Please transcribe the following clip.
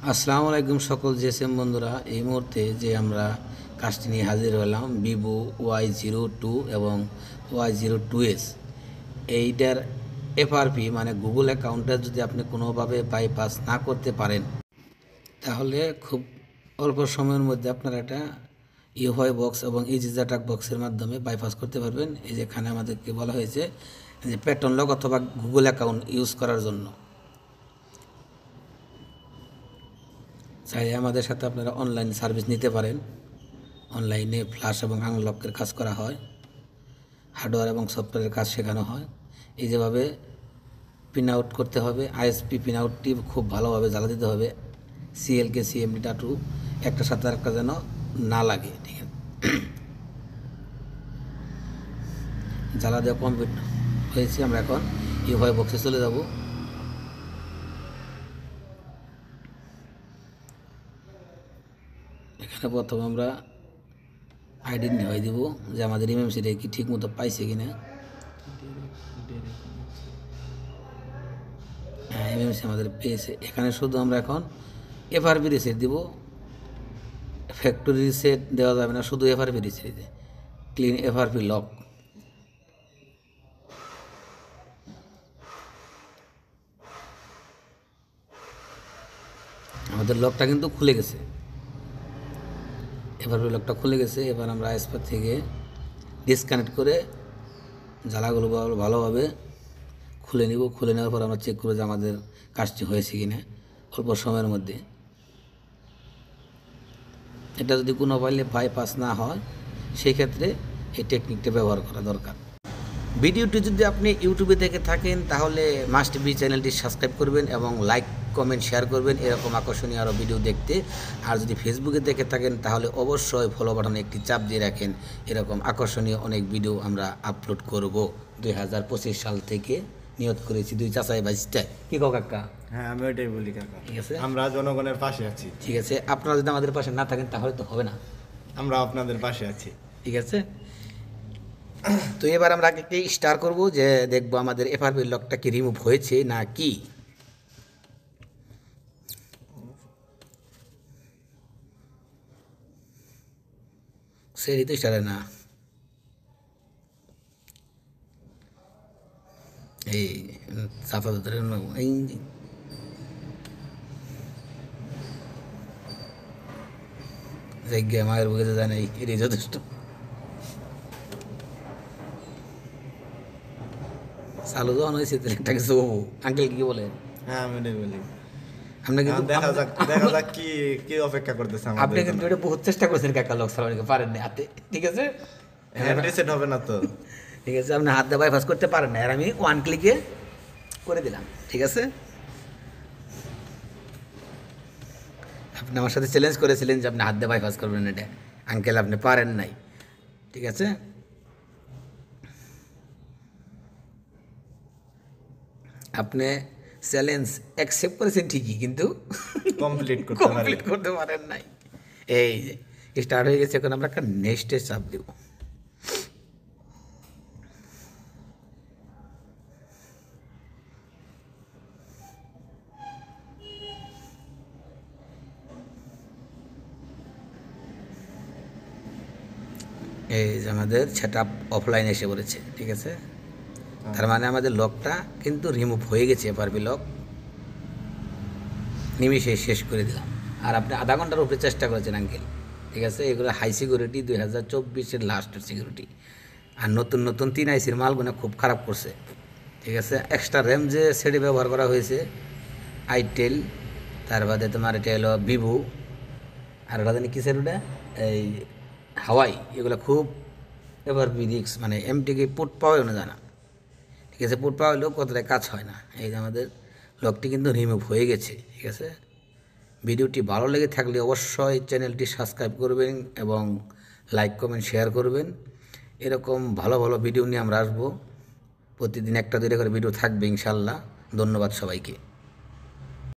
আসসালামু আলাইকুম সকল জিএসএম বন্ধুরা। এই মুহূর্তে যে আমরা কাজটি নিয়ে হাজির হলাম ভিভো Y02 এবং Y02s, এইটার এফআরপি মানে গুগল অ্যাকাউন্টটা যদি আপনি কোনোভাবে বাইপাস না করতে পারেন তাহলে খুব অল্প সময়ের মধ্যে আপনারা এটা ইউআই বক্স এবং ইজিজাটাক বক্সের মাধ্যমে বাইপাস করতে পারবেন। এই যেখানে আমাদেরকে বলা হয়েছে যে প্যাটার্ন লক অথবা গুগল অ্যাকাউন্ট ইউজ করার জন্য চাইলে আমাদের সাথে আপনারা অনলাইন সার্ভিস নিতে পারেন। অনলাইনে ফ্ল্যাশ এবং আনলকের কাজ করা হয়, হার্ডওয়্যার এবং সফটওয়্যারের কাজ শেখানো হয়। এই যেভাবে পিন আউট করতে হবে, আইএসপি পিন আউটটি খুব ভালোভাবে জ্বালা দিতে হবে। সিএলকে সিএমডি টাটু একটা সাথে একটা যেন না লাগে, ঠিক আছে। জ্বালা দেওয়া কমপ্লিট হয়েছে, আমরা এখন ইউআই বক্সে চলে যাব। এখানে প্রথমে আমরা আইডেন্টিফাই দেবো যে আমাদের এমএমসিটা কি ঠিক মতো পাইছে কিনা। হ্যাঁ, এমএমসি আমাদের পেয়েছে। এখানে শুধু আমরা এখন এফআরপি রিসেট দিব, ফ্যাক্টরি রিসেট দেওয়া যাবে না, শুধু এফআরপি রিসেট দেয়। Clean FRP lock. আমাদের লকটা কিন্তু খুলে গেছে, এফআরপি লকটা খুলে গেছে। এবার আমরা আইএসপি থেকে ডিসকানেক্ট করে জ্বালাগুলো ভালোভাবে খুলে নিব। খুলে নেওয়ার পর আমরা চেক করব যে আমাদের কাজটি হয়েছে কিনা অল্প সময়ের মধ্যে। এটা যদি কোনো বাইপাস না হয় সেই ক্ষেত্রে এই টেকনিকটা ব্যবহার করা দরকার। ভিডিওটি যদি আপনি ইউটিউবে দেখে থাকেন তাহলে মাস্ট বি চ্যানেলটি সাবস্ক্রাইব করবেন এবং লাইক কমেন্ট শেয়ার করবেন এরকম আকর্ষণীয় আরও ভিডিও দেখতে। আর যদি ফেসবুকে দেখে থাকেন তাহলে অবশ্যই ফলো বাটনে একটি চাপ দিয়ে রাখেন, এরকম আকর্ষণীয় অনেক ভিডিও আমরা আপলোড করব। 2025 সাল থেকে নিয়ত করেছি, দুই চাচাই বাইশটায়। কি কো কাকা? হ্যাঁ, আমি ওইটাই বলি কাকা। ঠিক আছে, আমরা জনগণের পাশে আছি। ঠিক আছে। আপনারা যদি আমাদের পাশে না থাকেন তাহলে তো হবে না। আমরা আপনাদের পাশে আছি। ঠিক আছে। তো এবার আমরা আগে স্টার করব যে দেখবো আমাদের এফআরপি লকটা কি রিমুভ হয়েছে না কি। সেটি তো স্টারে না, এই চাপা ধরে এই জায়গায় মায়ের বুকে যায় নাই, এটাই যথেষ্ট। চালু যখন হয়েছে একটা কিছু হবো। আঙ্কেল কি বলেন? হ্যাঁ, আমি ওইটাই বলি। আপনি কিন্তু দেখা যাক কি কি অপেক্ষা করতেছে আপনি আমাদের কিন্তু জন্য। এটা বহুত চেষ্টা করেছেন কাকা, লক সারানোকে পারেন না হাতে। ঠিক আছে, হ্যান্ড রিসেট হবে না তো? ঠিক আছে, আপনি হাত দিয়ে বাইপাস করতে পারেন না, আর আমি ওয়ান ক্লিকে করে দিলাম। ঠিক আছে, আপনি আমার সাথে চ্যালেঞ্জ করেছিলেন যে আপনি হাত দিয়ে বাইপাস করবেন এটা, আঙ্কেল আপনি পারেন নাই। ঠিক আছে, আপনি চ্যালেঞ্জ অ্যাকসেপ্ট করেছেন ঠিকই, কিন্তু কমপ্লিট করতে পারেন নাই। এই যে স্টার্ট হয়ে গেছে, এখন আমরা একটা নেক্সটে চাপ দেব। এই যে আমাদের সেট আপ অফলাইন এসে পড়েছে। ঠিক আছে, তার মানে আমাদের লকটা কিন্তু রিমুভ হয়ে গেছে। এফআরপি লক নিমিশে শেষ করে দিলাম। আর আপনি আধা ঘন্টার উপরে চেষ্টা করেছেন আঙ্কেল। ঠিক আছে, এগুলো হাই সিকিউরিটি, 2024-এর লাস্টের সিকিউরিটি। আর নতুন নতুন 3 আইসির মালগুলো খুব খারাপ করছে। ঠিক আছে, এক্সট্রা র্যাম যে সেটি ব্যবহার করা হয়েছে আইটেল, তার বাদে তোমার এটা হলো ভিভো, আর ওটা জানি কিসের ওটা এই হাওয়াই, এগুলো খুব এবার রিক্স, মানে এমটিকে পুট পাওয়াও না জানা। ঠিক আছে, পুট পাওয়া হলেও কতটা কাজ হয় না। এই যে আমাদের লকটি কিন্তু রিমুভ হয়ে গেছে। ঠিক আছে, ভিডিওটি ভালো লেগে থাকলে অবশ্যই চ্যানেলটি সাবস্ক্রাইব করবেন এবং লাইক কমেন্ট শেয়ার করবেন। এরকম ভালো ভালো ভিডিও নিয়ে আমরা আসবো। প্রতিদিন একটা দুইটা করে ভিডিও থাকবে ইনশাল্লাহ। ধন্যবাদ সবাইকে।